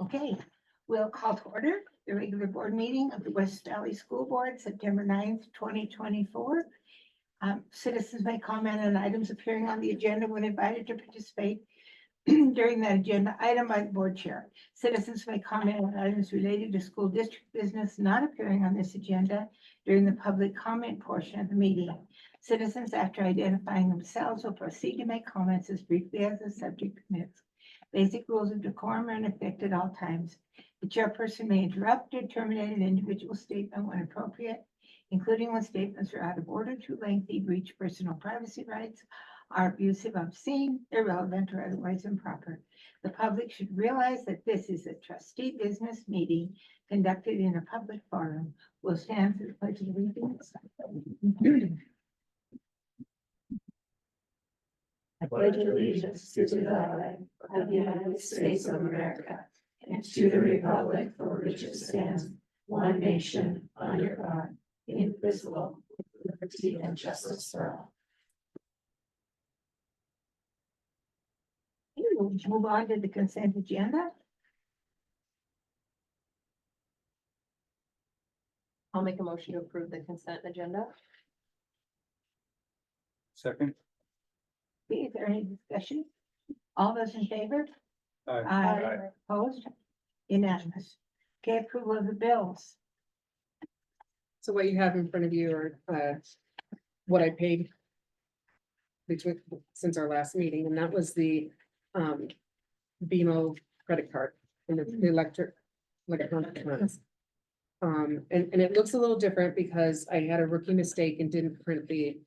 Okay, we'll call to order the regular board meeting of the West Valley School Board, September 9th, 2024. Citizens may comment on items appearing on the agenda when invited to participate during that agenda item by the board chair. Citizens may comment on items related to school district business not appearing on this agenda during the public comment portion of the meeting. Citizens, after identifying themselves, will proceed to make comments as briefly as the subject permits. Basic rules of decorum are in effect at all times. The chairperson may interrupt or terminate an individual statement when appropriate, including when statements are out of order, too lengthy, breach personal privacy rights, are abusive, obscene, irrelevant, or otherwise improper. The public should realize that this is a trustee business meeting conducted in a public forum. We'll stand for the pledge of allegiance. I pledge allegiance to the flag of the United States of America and to the republic for which it stands, one nation, under God, indivisible, with liberty and justice for all. We'll move on to the consent agenda. I'll make a motion to approve the consent agenda. Second. Is there any discussion? All those in favor? Aye. Opposed? Unanimous. Okay, approval of the bills. So what you have in front of you are what I paid between, since our last meeting, and that was the BMO credit card and the electronic funds. And it looks a little different because I had a rookie mistake and didn't print the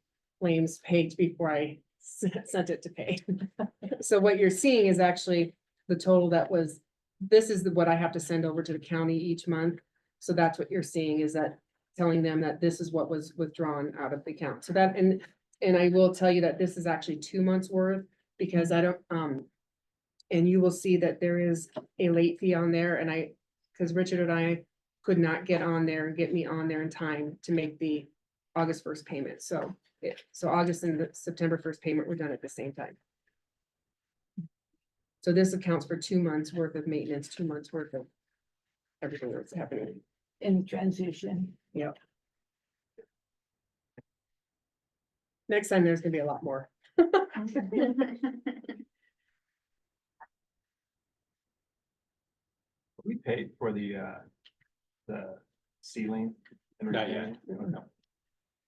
claims page before I sent it to pay. So what you're seeing is actually the total that was, this is what I have to send over to the county each month. So that's what you're seeing, is that telling them that this is what was withdrawn out of the account. So that, and I will tell you that this is actually 2 months worth, because I don't, and you will see that there is a late fee on there, and because Richard and I could not get on there and get me on there in time to make the August 1st payment. So August and the September 1st payment were done at the same time. So this accounts for 2 months worth of maintenance, 2 months worth of everything that's happening. In transition. Yep. Next time, there's gonna be a lot more. We paid for the ceiling. and Not yet. everything? Okay.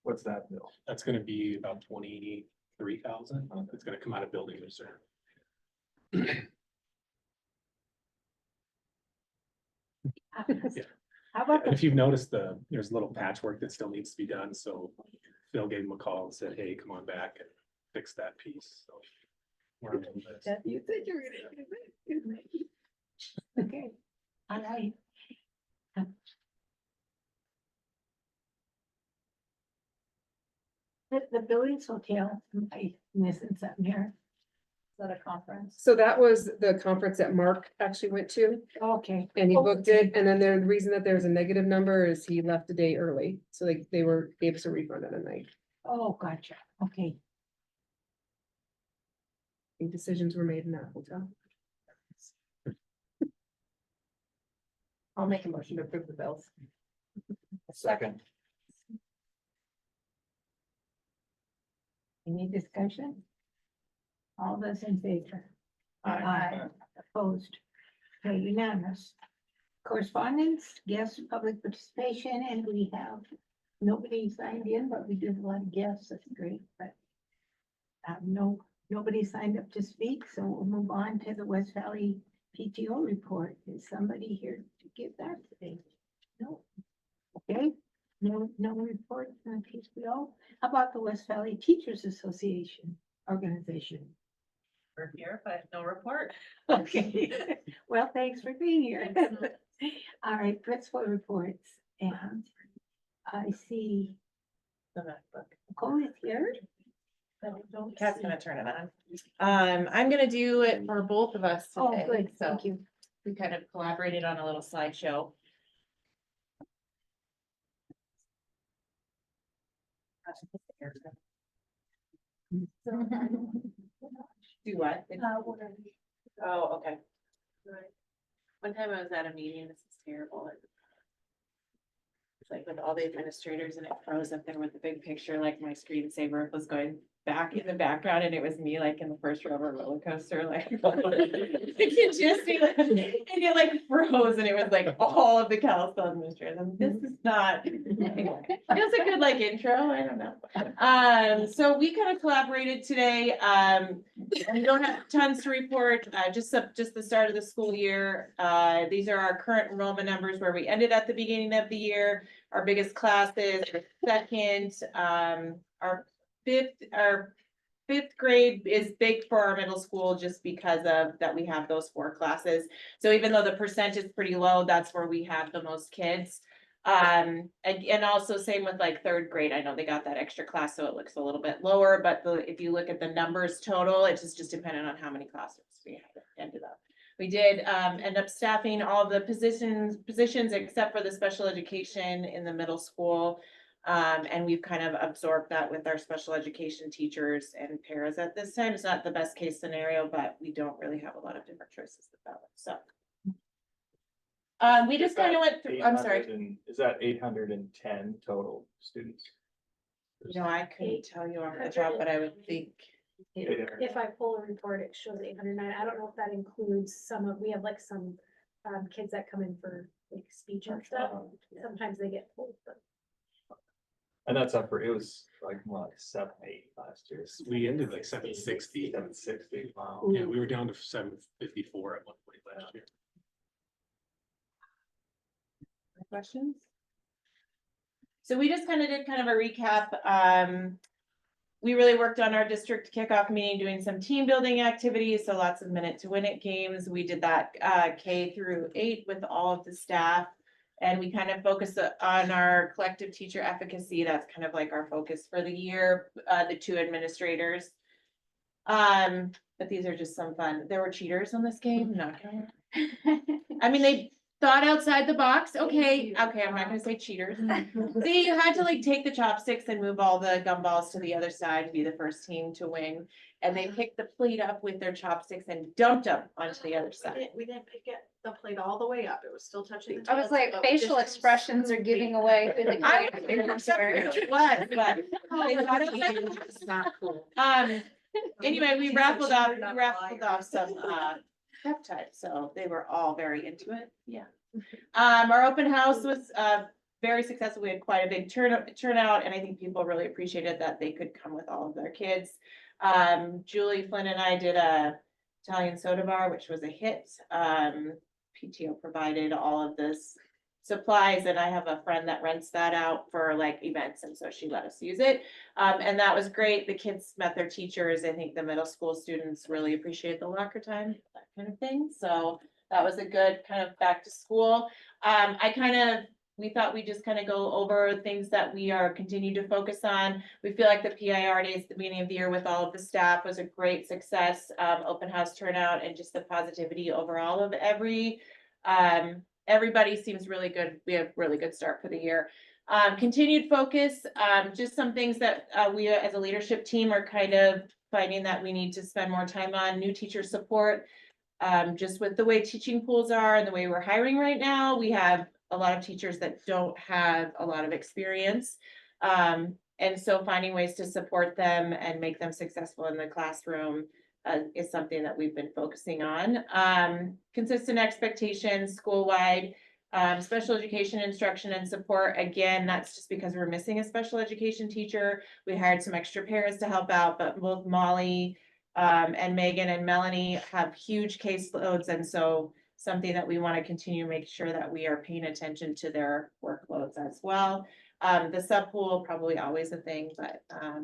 What's that bill? That's gonna be about 23,000. It's gonna come out of building reserve. How about And the, if you've noticed, there's a little patchwork that still needs to be done, so Phil gave him a call and said, hey, come on back and fix that piece, so. we're on to this. you said you were gonna do it. Okay, all right. The Billings Hotel, I missing something here. Is that a conference? So that was the conference that Mark actually went to, Okay. and he Oh, booked it, and then the reason that there's a negative number is he left a day early, so they gave us a refund of the night. Oh, gotcha. Okay. I think decisions were made in that hotel. I'll make a motion to approve the bills. Second. Any discussion? All those in favor? Aye. Opposed? Okay, unanimous. Correspondence, guests, public participation, and we have nobody signed in, but we did a lot of guests. That's great, but nobody signed up to speak, so we'll move on to the West Valley PTO report. Is somebody here to give that today? No. Okay, no report from PTO. How about the West Valley Teachers Association organization? We're here, but no report. Okay, well, thanks for being here. All right, principal reports, and I see The MacBook. Nicole is here. Kat's gonna turn it on. I'm gonna do it for both of us Oh, today. good, So thank you. we kind of collaborated on a little slideshow. Do what? Oh, okay. One time I was at a meeting, this is terrible. It's like with all the administrators and it froze up there with the big picture, like my screensaver was going back in the background and it was me like in the first row of a roller coaster, like. You can just see like, and it like froze and it was like all of the Kalispell administrators. And this is not, anyway, it was a good like intro, I don't know. So we kind of collaborated today. We don't have tons to report, just the start of the school year. These are our current enrollment numbers where we ended at the beginning of the year. Our biggest classes, our second, our fifth grade is big for our middle school just because of that we have those 4 classes. So even though the percent is pretty low, that's where we have the most kids. And also same with like 3rd grade. I know they got that extra class, so it looks a little bit lower, but if you look at the numbers total, it's just dependent on how many classes we have ended up. We did end up staffing all the positions except for the special education in the middle school. And we've kind of absorbed that with our special education teachers and paras at this time. It's not the best case scenario, but we don't really have a lot of different choices about it, so. We just kind of went through, I'm sorry. Is that 810 total students? You know, I couldn't tell you off the top, but I would think. If I pull a report, it shows 809. I don't know if that includes we have like some kids that come in for like speech and stuff. Sometimes they get pulled, but. And that's up for, it was like what, 780 last year. We ended like 760. 760, wow. Yeah, we were down to 754 at one point last year. Questions? So we just kind of did kind of a recap. We really worked on our district kickoff meeting, doing some team building activities. So lots of minute to win it games. We did that K through 8 with all of the staff. And we kind of focused on our collective teacher efficacy. That's kind of like our focus for the year, the 2 administrators. But these are just some fun. There were cheaters on this game, not gonna. I mean, they thought outside the box. Okay, I'm not gonna say cheaters. See, you had to like take the chopsticks and move all the gumballs to the other side to be the first team to win. And they picked the plate up with their chopsticks and dumped them onto the other side. We didn't pick it, the plate all the way up. It was still touching. I was like, facial expressions are giving away. who the I characters was are. it was, but they thought outside the box. It's not cool. Anyway, we raffled off some peptides, so they were all very into it. Yeah. Our open house was very successful. We had quite a big turnout, and I think people really appreciated that they could come with all of their kids. Julie Flynn and I did a Italian soda bar, which was a hit. PTO provided all of this supplies, and I have a friend that rents that out for like events, and so she let us use it. And that was great. The kids met their teachers. I think the middle school students really appreciate the locker time, that kind of thing. So that was a good kind of back to school. We thought we'd just kind of go over things that we are continuing to focus on. We feel like the PIR days at the beginning of the year with all of the staff was a great success, open house turnout, and just the positivity overall of everybody seems really good. We have really good start for the year. Continued focus, just some things that we as a leadership team are kind of finding that we need to spend more time on. New teacher support, just with the way teaching pools are and the way we're hiring right now, we have a lot of teachers that don't have a lot of experience. And so finding ways to support them and make them successful in the classroom is something that we've been focusing on. Consistent expectations school-wide, special education instruction and support. Again, that's just because we're missing a special education teacher. We hired some extra paras to help out, but both Molly and Megan and Melanie have huge caseloads, and so something that we want to continue to make sure that we are paying attention to their workloads as well. The sub pool, probably always a thing, but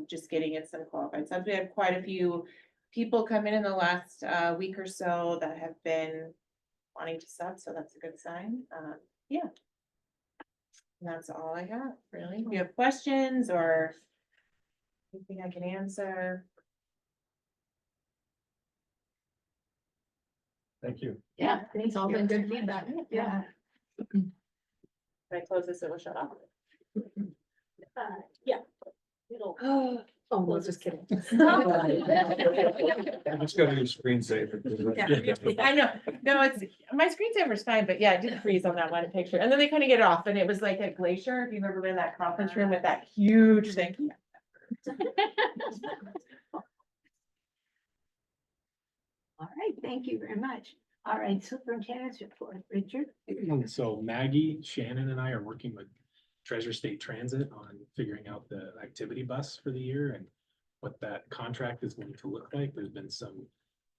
just getting in some qualified subs. We had quite a few people come in the last week or so that have been wanting to sub, so that's a good sign. Yeah. And that's all I have, really. If you have questions or anything I can answer. Thank you. Yeah, it's all been good feedback. Yeah. If I close this, it will shut off. Yeah. It'll. Oh, no, just kidding. I'm just gonna use screensaver. I know, no, it's, my screensaver's fine, but yeah, it did freeze on that one picture, and then they kind of get it off, and it was like a glacier, if you've ever been in that conference room with that huge thing. All right, thank you very much. All right, superintendent's report, Richard. So Maggie, Shannon and I are working with Treasure State Transit on figuring out the activity bus for the year and what that contract is going to look like. There's been some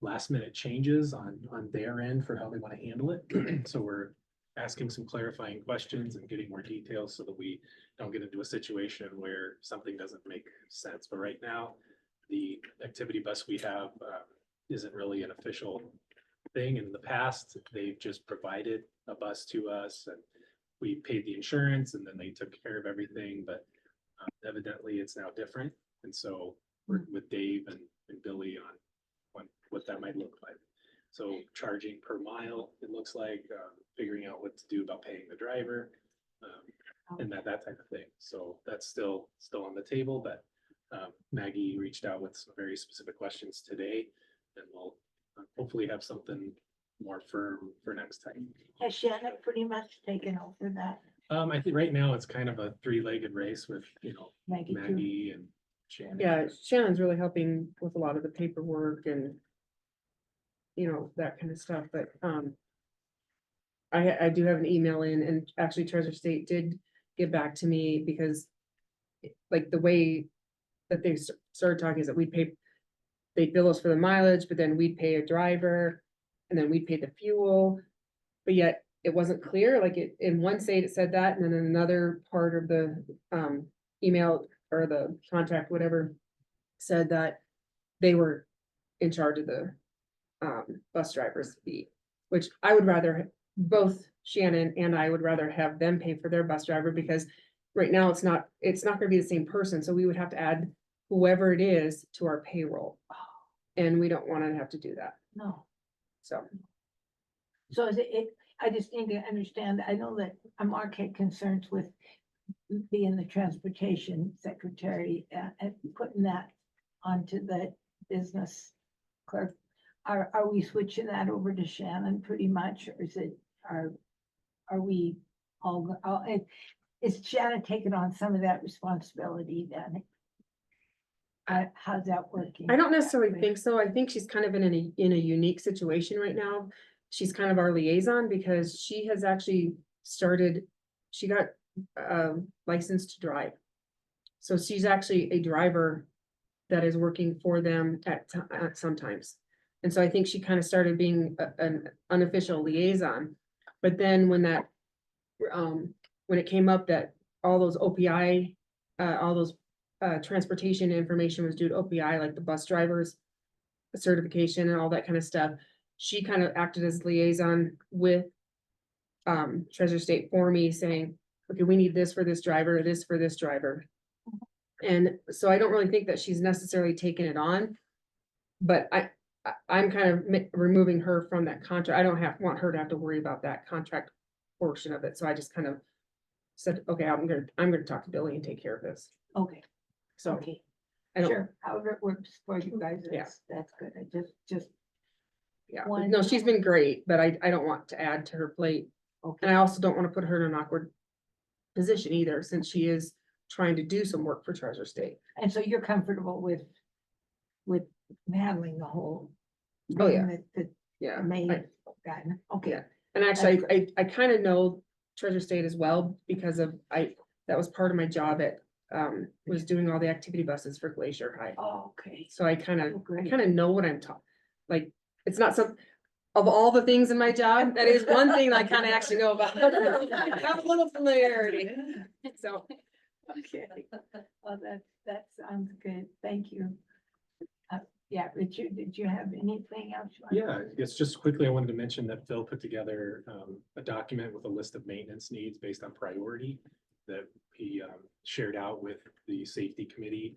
last minute changes on their end for how they want to handle it. So we're asking some clarifying questions and getting more details so that we don't get into a situation where something doesn't make sense. But right now, the activity bus we have isn't really an official thing. In the past, they've just provided a bus to us and we paid the insurance and then they took care of everything, but evidently it's now different. And so working with Dave and Billy on what that might look like. So charging per mile, it looks like, figuring out what to do about paying the driver, and that type of thing. So that's still on the table, but Maggie reached out with some very specific questions today, and we'll hopefully have something more firm for next time. Has Shannon pretty much taken over that? I think right now it's kind of a three-legged race with, Maggie too? Maggie and Shannon. Yeah, Shannon's really helping with a lot of the paperwork and that kind of stuff, but, I do have an email in, and actually Treasure State did get back to me because like the way that they started talking is that they'd bill us for the mileage, but then we'd pay a driver and then we'd pay the fuel. But yet it wasn't clear, like in one state it said that, and then in another part of the email or the contract, whatever, said that they were in charge of the bus driver's fee, which I would rather, both Shannon and I would rather have them pay for their bus driver, because right now it's not gonna be the same person, so we would have to add whoever it is to our payroll. And we don't wanna have to do that, No. so. So is it, I just need to understand, I know that Mark had concerns with being the transportation secretary and putting that onto the business clerk. Are we switching that over to Shannon pretty much, or are we all, is Shannon taking on some of that responsibility then? How's that working? I don't necessarily think so. I think she's kind of in a unique situation right now. She's kind of our liaison because she has actually she got licensed to drive. So she's actually a driver that is working for them at sometimes. And so I think she kind of started being an unofficial liaison. But then when it came up that all those OPI, all those transportation information was due to OPI, like the bus drivers certification and all that kind of stuff, she kind of acted as liaison with Treasure State for me, saying, okay, we need this for this driver, this for this driver. And so I don't really think that she's necessarily taken it on, but I'm kind of removing her from that contract. I don't want her to have to worry about that contract portion of it. So I just kind of said, okay, I'm gonna talk to Billy and take care of this. Okay, So okay, I don't, sure, however it works for you guys, Yeah. that's good, I just, yeah, One- no, she's been great, but I don't want to add to her plate. okay, And I also don't want to put her in an awkward position either, since she is trying to do some work for Treasure State. and so you're comfortable with handling the whole. Oh, yeah. thing that Yeah. May I- gotten, okay, Yeah. And actually, That's I kind of know Treasure State as well because of, that was part of my job at, was doing all the activity buses for Glacier High. oh, okay. So I kind of, Oh, great. know what I'm talking, like, it's not some, of all the things in my job, that is one thing I kind of actually know about. I have a little familiarity, so. Okay, well, that sounds good, thank you. Yeah, Richard, did you have anything else? you wanted Yeah, it's just quickly, I wanted to mention that Phil put together a document with a list of maintenance needs based on priority that he shared out with the safety committee,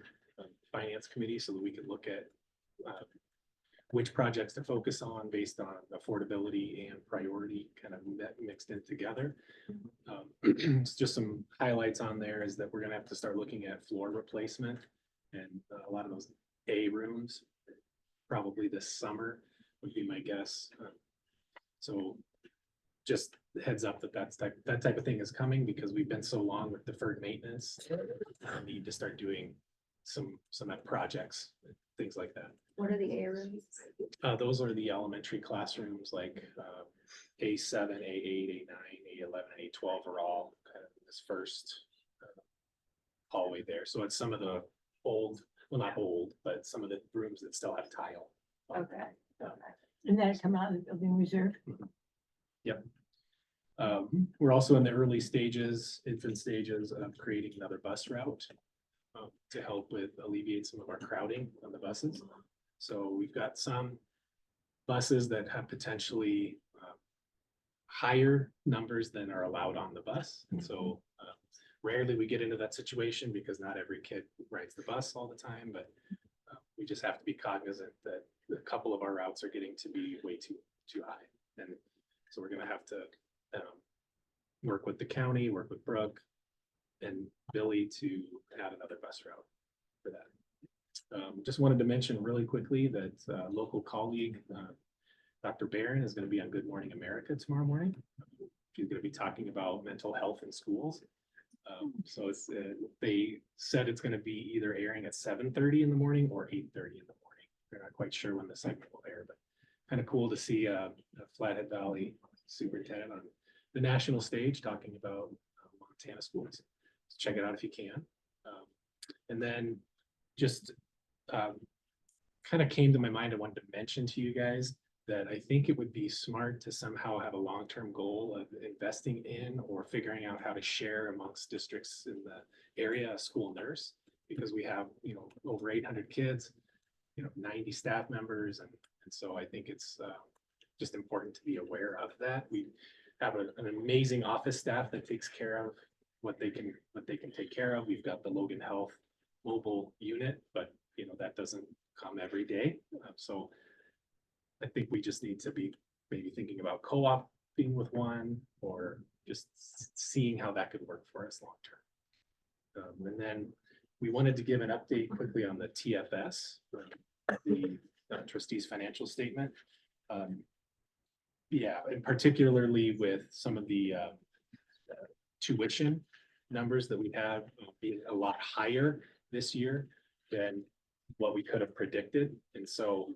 finance committee, so that we could look at which projects to focus on based on affordability and priority kind of mixed in together. It's just some highlights on there is that we're gonna have to start looking at floor replacement and a lot of those A rooms, probably this summer would be my guess. So just heads up that that type of thing is coming because we've been so long with deferred maintenance. We need to start doing some projects, things like that. What are the A rooms? Those are the elementary classrooms like A7, A8, A9, A11, and A12 are all kind of this first hallway there. So it's some of the old, well, not old, but some of the rooms that still have tile. Okay. And then come out of the building reserve. We're also in the early stages, infant stages of creating another bus route to help with alleviate some of our crowding on the buses. So we've got some buses that have potentially higher numbers than are allowed on the bus. And so rarely we get into that situation because not every kid rides the bus all the time, but we just have to be cognizant that a couple of our routes are getting to be way too high. And so we're gonna have to work with the county, work with Brooke and Billy to add another bus route for that. Just wanted to mention really quickly that local colleague, Dr. Barron is going to be on Good Morning America tomorrow morning. She's going to be talking about mental health in schools. So it's they said it's going to be either airing at 7:30 in the morning or 8:30 in the morning. They're not quite sure when the segment will air, but kind of cool to see a Flathead Valley superintendent on the national stage talking about Montana schools. So check it out if you can. And then just kind of came to my mind, I wanted to mention to you guys that I think it would be smart to somehow have a long-term goal of investing in or figuring out how to share amongst districts in the area a school nurse, because we have, you know, over 800 kids, you know, 90 staff members. And so I think it's just important to be aware of that. We have an amazing office staff that takes care of what they can take care of. We've got the Logan Health mobile unit, but you know, that doesn't come every day. So I think we just need to be maybe thinking about co-oping with one or just seeing how that could work for us long term. And then we wanted to give an update quickly on the TFS, the trustees financial statement. Yeah, and particularly with some of the tuition numbers that we have being a lot higher this year than what we could have predicted. And so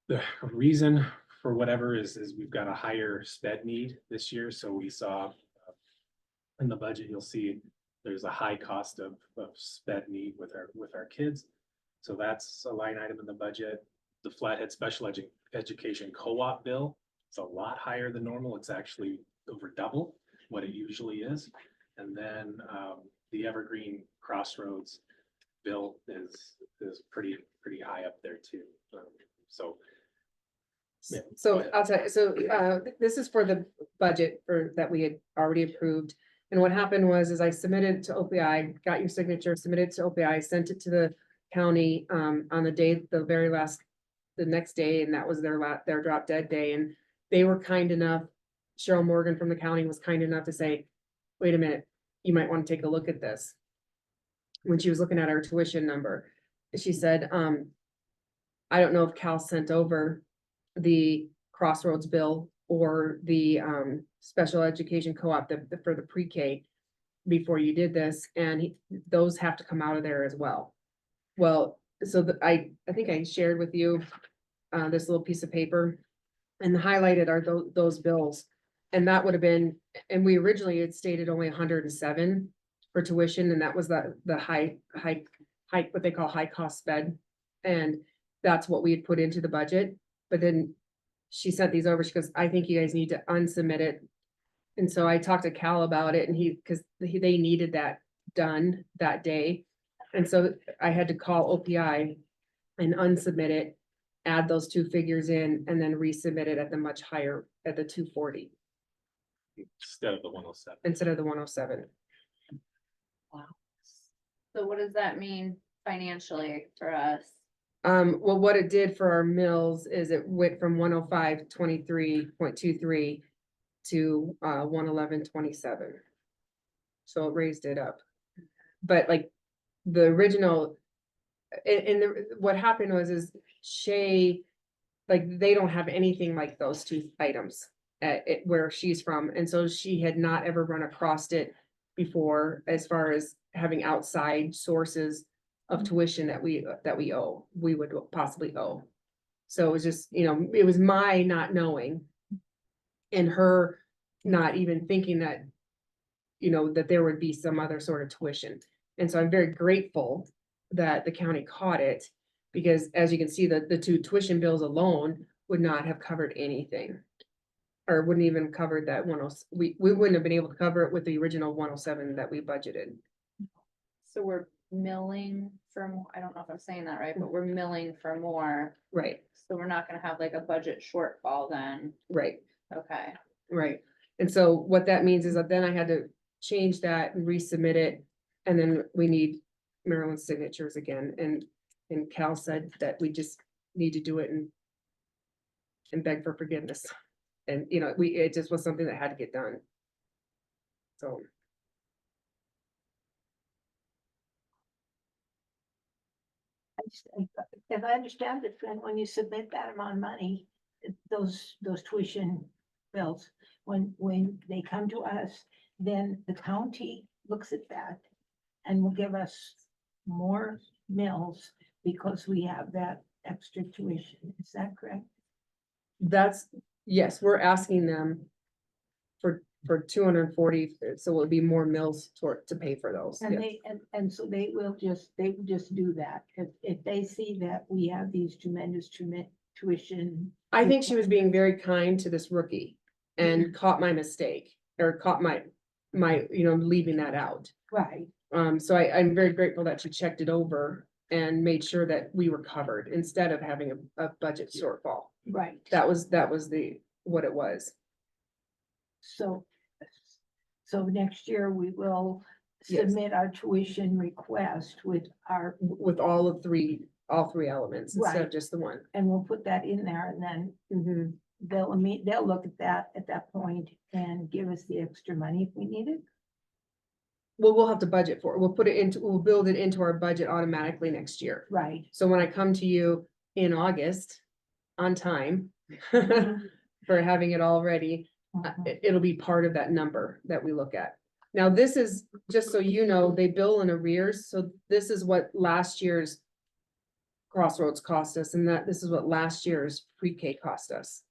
the reason for whatever is we've got a higher sped need this year. So we saw in the budget, you'll see there's a high cost of sped need with our kids. So that's a line item in the budget. The Flathead Special Education Co-op bill, it's a lot higher than normal. It's actually over double what it usually is. And then the Evergreen Crossroads bill is pretty high up there too. So yeah. So I'll tell you, so this is for the budget that we had already approved. And what happened was I submitted to OPI, got your signature, submitted to OPI, sent it to the county on the next day, and that was their drop dead day. And they were kind enough, Cheryl Morgan from the county was kind enough to say, wait a minute, you might want to take a look at this. When she was looking at our tuition number, she said, I don't know if Cal sent over the Crossroads bill or the special education co-op for the pre-K before you did this, and those have to come out of there as well. Well, so I think I shared with you this little piece of paper, and highlighted are those bills. And that would have been, and we originally had stated only 107 for tuition, and that was the high, what they call high cost sped. And that's what we had put into the budget. But then she sent these over, she goes, I think you guys need to unsubmit it. And so I talked to Cal about it, and because they needed that done that day. And so I had to call OPI and unsubmit it, add those two figures in, and then resubmit it at the much higher, at the 240 instead of the 107. instead of the 107. So what does that mean financially for us? Well, what it did for our mills is it went from 105.23.23 to 111.27. So it raised it up. But like the original what happened is Shay, like, they don't have anything like those two items where she's from, and so she had not ever run across it before as far as having outside sources of tuition that we would possibly owe. So it was just, it was my not knowing and her not even thinking that, that there would be some other sort of tuition. And so I'm very grateful that the county caught it, because as you can see, the two tuition bills alone would not have covered anything. Or wouldn't even covered that we wouldn't have been able to cover it with the original 107 that we budgeted. So we're milling I don't know if I'm saying that right, but we're milling for more. Right, So we're not gonna have like a budget shortfall then. right, Okay. right. And so what that means is that then I had to change that and resubmit it. And then we need Maryland's signatures again. And Cal said that we just need to do it and beg for forgiveness. And, it just was something that had to get done. So. If I understand it, then when you submit that amount of money, those tuition bills, when they come to us, then the county looks at that and will give us more mills because we have that extra tuition. Is that correct? Yes, we're asking them for 240, so it would be more mills to pay for those. And yes. and so they will just do that. If they see that we have these tremendous tuition. I think she was being very kind to this rookie and caught my mistake, or caught my, leaving that out. Right, So I'm very grateful that she checked it over and made sure that we were covered instead of having a budget shortfall. right. That was what it was. So next year we will Yes. submit our tuition request with With all three elements instead of Right. just the one. and we'll put that in there, and then Mhm. they'll look at that point and give us the extra money if we need it. Well, we'll have to budget for it. We'll build it into our budget automatically next year. Right. So when I come to you in August, on time, for having it all ready, it'll be part of that number that we look at. Now, this is, just so you know, they bill in arrears, so this is what last year's Crossroads cost us, and this is what last year's pre-K cost us.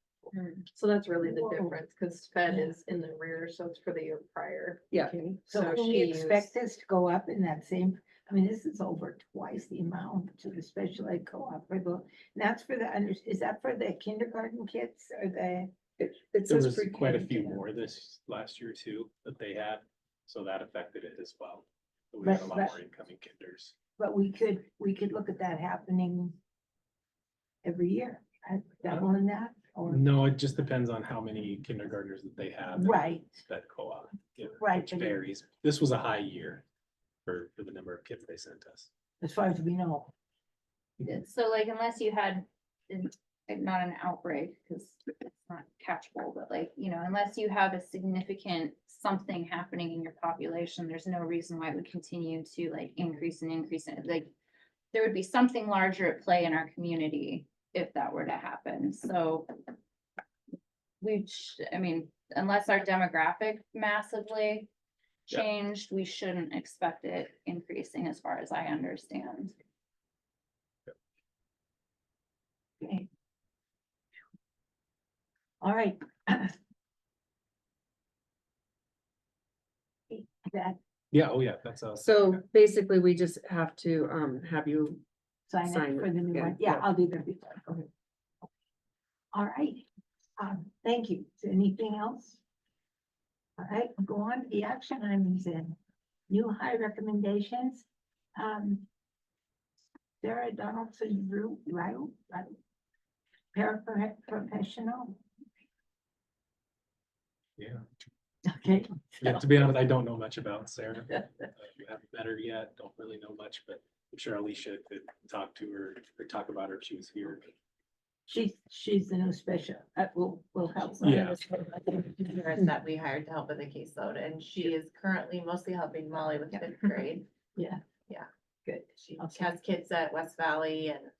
So that's really the Whoa. difference, because Fed Yeah. is in the rear, so it's for the year prior. Yeah. Okay, So can we she expect used- this to go up in that same, this is over twice the amount to the special ed co-op for and that's for is that for the kindergarten kids or the? It There says was pre-K. quite a few more this last year too, that they had, so that affected it as well. But we had a lot Right. more incoming kinders. But we could look at that happening every year, doubling that, or, No, it just depends on how many kindergartners that they have. right, That co-op, Right, which but it- varies. This was a high year for the number of kids they sent us. as far as we know. So like unless you had, not an outbreak, because it's not catchable, but like, unless you have a significant something happening in your population, there's no reason why it would continue to like increase and increase. And like, there would be something larger at play in our community if that were to happen. So unless our demographic massively Yeah. changed, we shouldn't expect it increasing as far as I understand. Okay. All right. That Yeah, oh yeah, that's a. So basically, we just have to, have you, sign up Sign for it, the new yeah, one, yeah, yeah. I'll do that before. Okay. All right, thank you. Is there anything else? All right, we'll go on to the action items then. New high recommendations. Sarah Donaldson, paraprofessional. Yeah. Okay. Yeah, to be honest, I don't know much about Sarah. We haven't met her yet, don't really know much, but I'm sure Alicia could talk to her or talk about her if she was here. She's the new special, will help. Yeah. Nurse that we hired to help with the caseload, and she is currently mostly helping Molly with fifth grade. Yeah. Yeah. Good. She Okay. has kids at West Valley and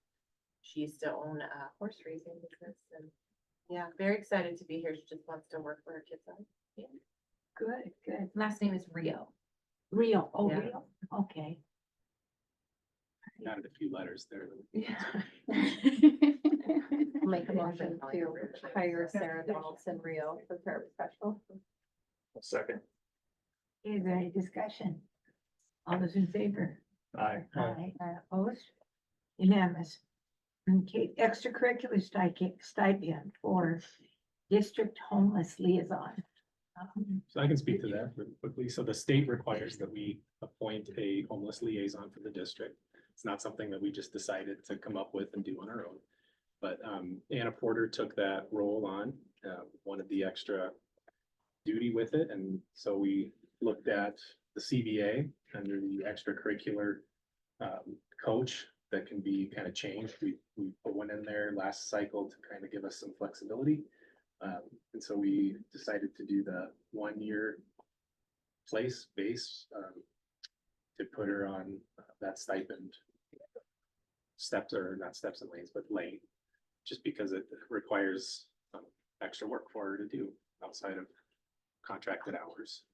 she used to own a horse raising business and yeah, very excited to be here. She just wants to work for her kids. Good, good. Last name is Rio. Rio, oh, Yeah. Rio, okay. Added a few letters there. Make a motion to hire Sarah Donaldson Rio for paraprofessional. A second. Is there any discussion? All those in favor? Aye. Aye. Opposed? Unanimous. Okay, extracurricular stipend for district homeless liaison. So I can speak to that really quickly. So the state requires that we appoint a homeless liaison for the district. It's not something that we just decided to come up with and do on our own. But Anna Porter took that role on, wanted the extra duty with it. And so we looked at the CBA under the extracurricular coach that can be kind of changed. We put one in there last cycle to kind of give us some flexibility. And so we decided to do the 1 year place base to put her on that stipend steps, or not steps and lanes, but lane, just because it requires extra work for her to do outside of contracted hours.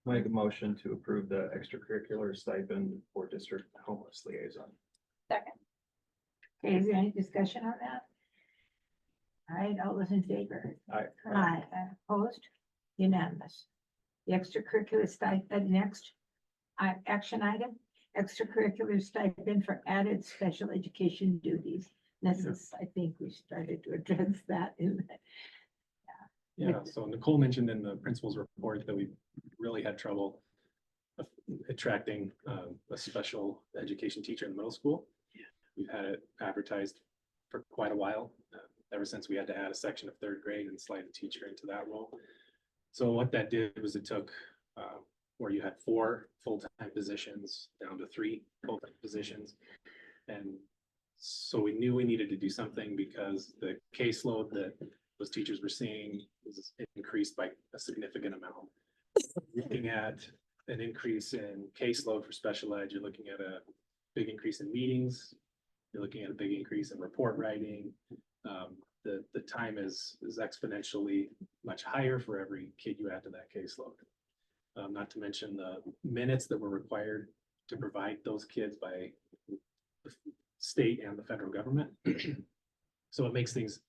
Make a motion to approve the extracurricular stipend for district homeless liaison. Second. Okay, is there any discussion on that? All right, all those in favor? Aye. Aye. Opposed? Unanimous. The extracurricular stipend, next, action item, extracurricular stipend for added special education duties. This is, I think we started to address that in the. Yeah, so Nicole mentioned in the principal's report that we really had trouble attracting a special education teacher in the middle school. We've had it advertised for quite a while, ever since we had to add a section of third grade and slide a teacher into that role. So what that did was it took where you had 4 full-time positions down to 3 full-time positions. And so we knew we needed to do something because the caseload that those teachers were seeing was increased by a significant amount. Looking at an increase in caseload for special ed, you're looking at a big increase in meetings. You're looking at a big increase in report writing. The time is exponentially much higher for every kid you add to that caseload. Not to mention the minutes that were required to provide those kids by the state and the federal government. So it makes things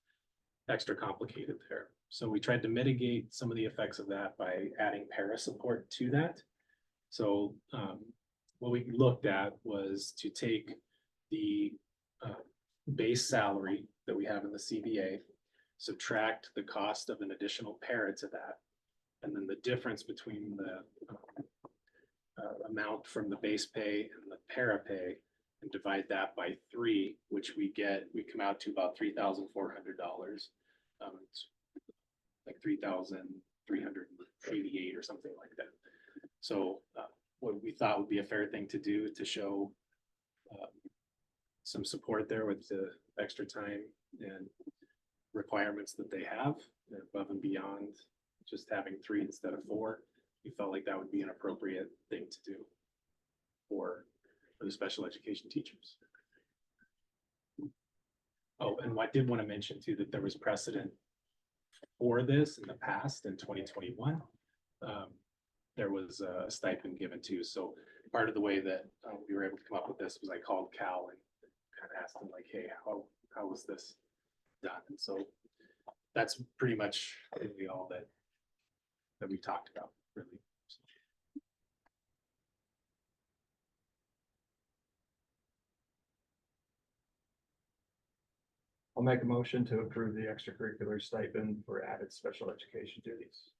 extra complicated there. So we tried to mitigate some of the effects of that by adding para support to that. So what we looked at was to take the base salary that we have in the CBA, subtract the cost of an additional para to that, and then the difference between the amount from the base pay and the para pay, and divide that by 3, which we come out to about $3,400. It's like 3,388 or something like that. So what we thought would be a fair thing to do to show some support there with the extra time and requirements that they have above and beyond just having 3 instead of 4. We felt like that would be an appropriate thing to do for the special education teachers. Oh, and I did want to mention too, that there was precedent for this in the past in 2021. There was a stipend given too. So part of the way that we were able to come up with this was I called Cal and kind of asked him like, hey, how was this done? And so that's pretty much really all that we talked about, really. I'll make a motion to approve the extracurricular stipend for added special education duties.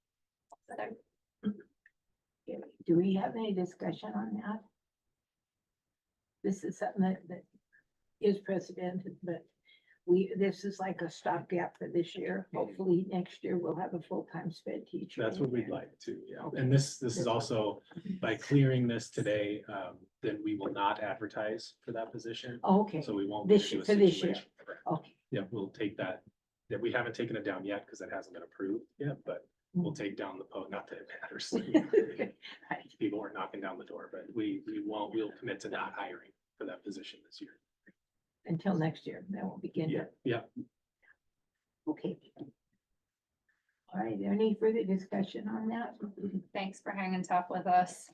Do we have any discussion on that? This is something that is precedented, but this is like a stopgap for this year. Hopefully next year we'll have a full-time sped teacher. That's in what we'd there. like to, yeah. Okay. And this is also, by clearing this today, then we will not advertise for that position. Okay, So we won't. This get into year- a for this year. situation- okay, Yeah, we'll take that that we haven't taken it down yet because it hasn't been approved yet, but we'll take down the post, not that it matters. People are knocking down the door, but we'll commit to not hiring for that position this year. Until next year, then we'll begin. Yeah, yeah. Okay. All right, any further discussion on that? Thanks for hanging tough with us.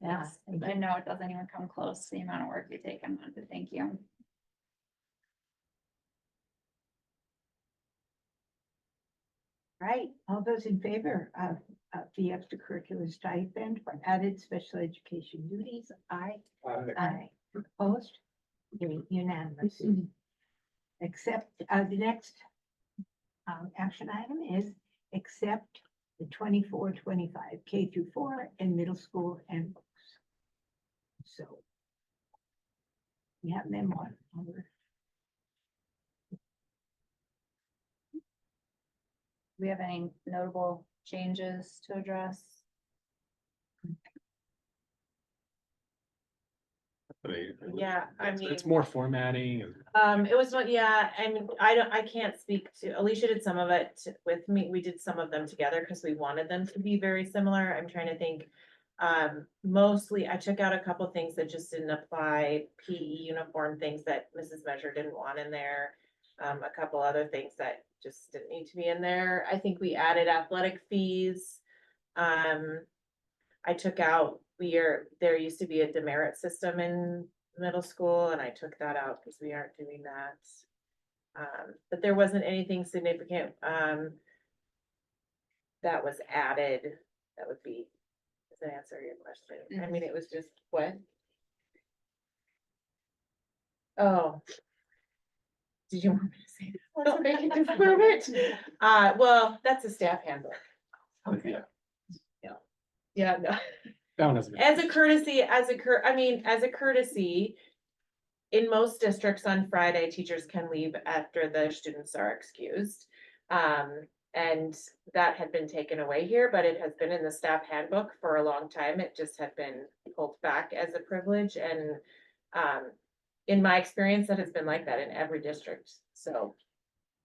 Yeah. I know it doesn't even come close to the amount of work you're taking on, but thank you. Right, all those in favor of the extracurricular stipend for added special education duties, aye. Aye. Opposed? Okay, unanimous. Except, the next action item is accept the 24-25 K through 4 and middle school handbooks. So we have them on our. Do we have any notable changes to address? But Yeah, I mean. it's more formatting and It was, yeah, I mean, I can't speak to, Alicia did some of it with me, we did some of them together because we wanted them to be very similar, I'm trying to think. Mostly, I took out a couple things that just didn't apply, PE uniform things that Mrs. Measure didn't want in there. A couple other things that just didn't need to be in there, I think we added athletic fees. I took out, there used to be a demerit system in middle school and I took that out because we aren't doing that. But there wasn't anything significant, that was added, that would be, does that answer your question? I mean, it was just, what? Oh. Did you want me to say that? Don't make it just prove it. Well, that's a staff handbook. yeah, Yeah, no. that one hasn't been. As a courtesy, as a courtesy, in most districts on Friday, teachers can leave after the students are excused. And that had been taken away here, but it has been in the staff handbook for a long time. It just had been pulled back as a privilege and, in my experience, that has been like that in every district. So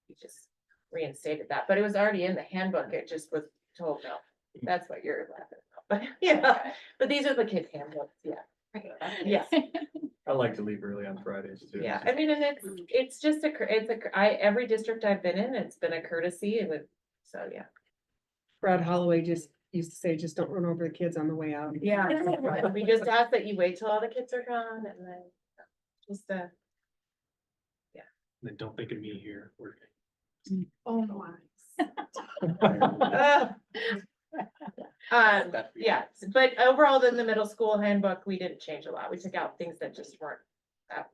we just reinstated that, but it was already in the handbook. It just was told, no, that's what you're laughing about. But yeah, but these are the kids handbooks. Yeah. Yeah. I like to leave early on Fridays too. Yeah. I mean, and it's just every district I've been in, it's been a courtesy. It would, so yeah. Brad Holloway just used to say, just don't run over the kids on the way out. Yeah. We just ask that you wait till all the kids are gone and then just, Then don't think of me here working. Oh, no. yeah, but overall, in the middle school handbook, we didn't change a lot. We took out things that just weren't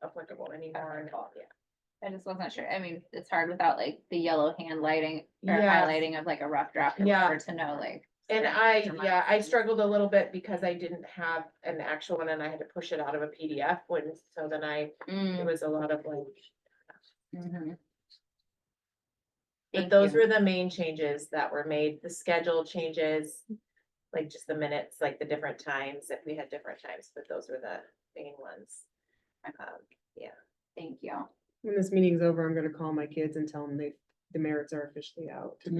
applicable anymore. And yeah. I just wasn't sure. I mean, it's hard without like the yellow handlighting or Yeah. highlighting of like a rough draft or Yeah. whatever to know like. And I struggled a little bit because I didn't have an actual one and I had to push it out of a PDF so then it was a lot of like, Mhm. but Thank those you. were the main changes that were made, the schedule changes. Like just the minutes, like the different times, if we had different times, but those were the main ones. Thank you. When this meeting's over, I'm gonna call my kids and tell them the merits are officially out. Two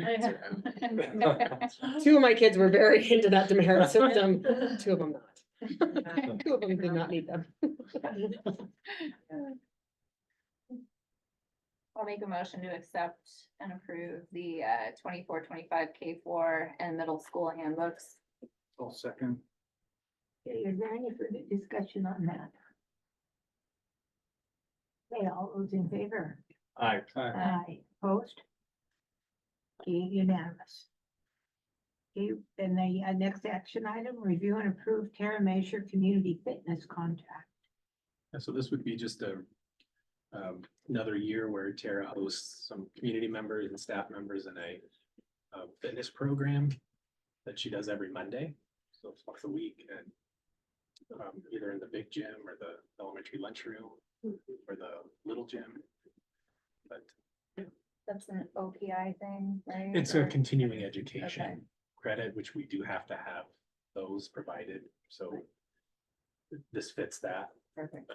of my kids were very into that demerit system, two of them not. Two of them did not need them. I'll make a motion to accept and approve the 24-25 K4 and middle school handbooks. I'll second. Okay, is there any further discussion on that? Okay, all those in favor? Aye. Aye. Opposed? Okay, unanimous. Okay, then the next action item, review and approve Terra Measure Community Fitness Contract. And so this would be just another year where Tara hosts some community members and staff members in a fitness program that she does every Monday. So it's once a week and either in the big gym or the elementary lunchroom or the little gym. But That's an OPI thing, right? it's a Or- continuing Okay. education credit, which we do have to have those provided. So this fits that. Perfect.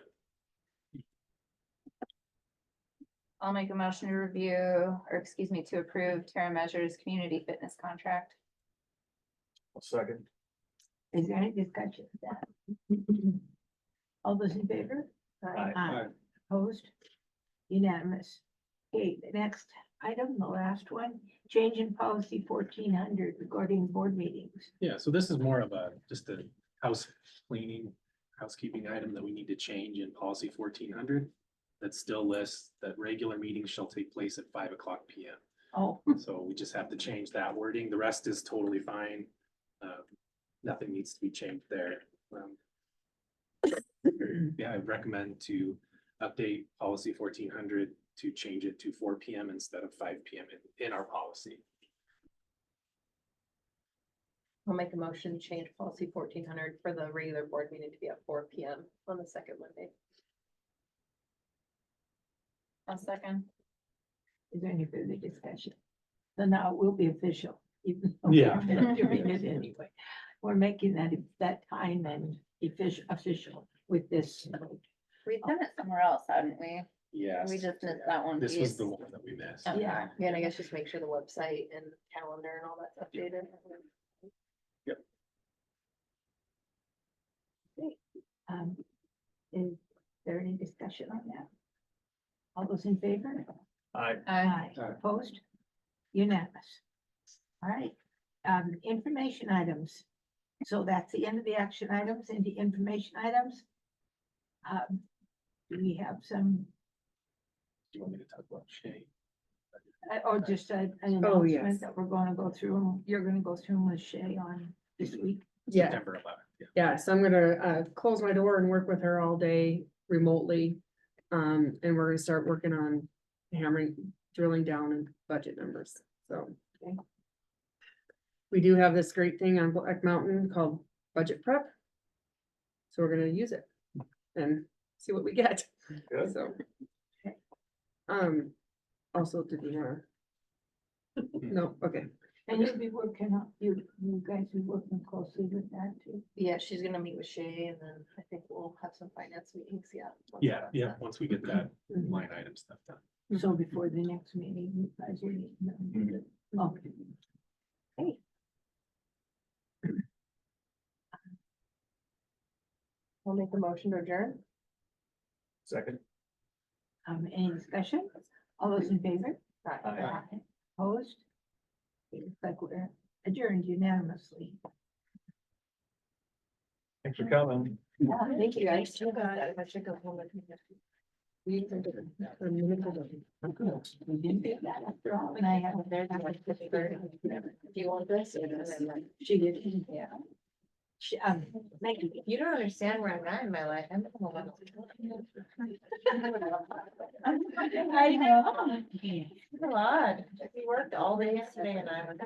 I'll make a motion to review, or excuse me, to approve Terra Measures community fitness contract. Second. Is there any discussion of that? All those in favor? Aye. Opposed? Unanimous. Okay, the next item, the last one, change in policy 1400 regarding board meetings. Yeah, so this is more of a, just a house cleaning, housekeeping item that we need to change in policy 1400. That still lists that regular meetings shall take place at 5:00 PM. Oh, So we just have to change that wording. The rest is totally fine. Nothing needs to be changed there. Yeah, I recommend to update policy 1400 to change it to 4 PM instead of 5 PM in our policy. I'll make a motion to change policy 1400 for the regular board meeting to be at 4 PM on the second Monday. A second. is there any further discussion? So now it will be official, even though Yeah. we're doing it anyway. We're making that time and official with this. We've done it somewhere else, haven't we? Yes. We just missed that one This was piece. the one that we missed. Okay. Yeah. Yeah, and I guess just make sure the website and calendar and all that's updated. Is there any discussion on that? All those in favor? Aye. Aye. Opposed? Unanimous. All right, information items. So that's the end of the action items and the information items. Do we have some, Do you want me to talk about Shay? or just an Oh, yes. announcement that we're gonna go through, you're gonna go through with Shay on this week? Yeah, September 11th. Yeah. yeah, so I'm gonna close my door and work with her all day remotely. And we're gonna start working on drilling down in budget numbers, so. Okay. We do have this great thing on Black Mountain called Budget Prep. So we're gonna use it and see what we get, Good. so. Okay. Also, did we wanna? No, okay, And you'll be working on, you guys be working closely with that too? Yeah, she's gonna meet with Shay and then I think we'll have some finance meetings, yeah. once Yeah, that's yeah, done. once we get that Mhm. line item stuff done. So before the next meeting, you guys will need to know. Okay. Hey. I'll make a motion to adjourn. Second. Any discussion? All those in favor? Aye. Opposed? It looks like we're adjourned unanimously. Thanks for coming. Thank you guys. I should go home and. We didn't do that after all, and I have there. Do you want this? She did, yeah. She, Maggie. You don't understand where I'm at in my life. I'm home. I know. It's a lot. We worked all day yesterday and I was.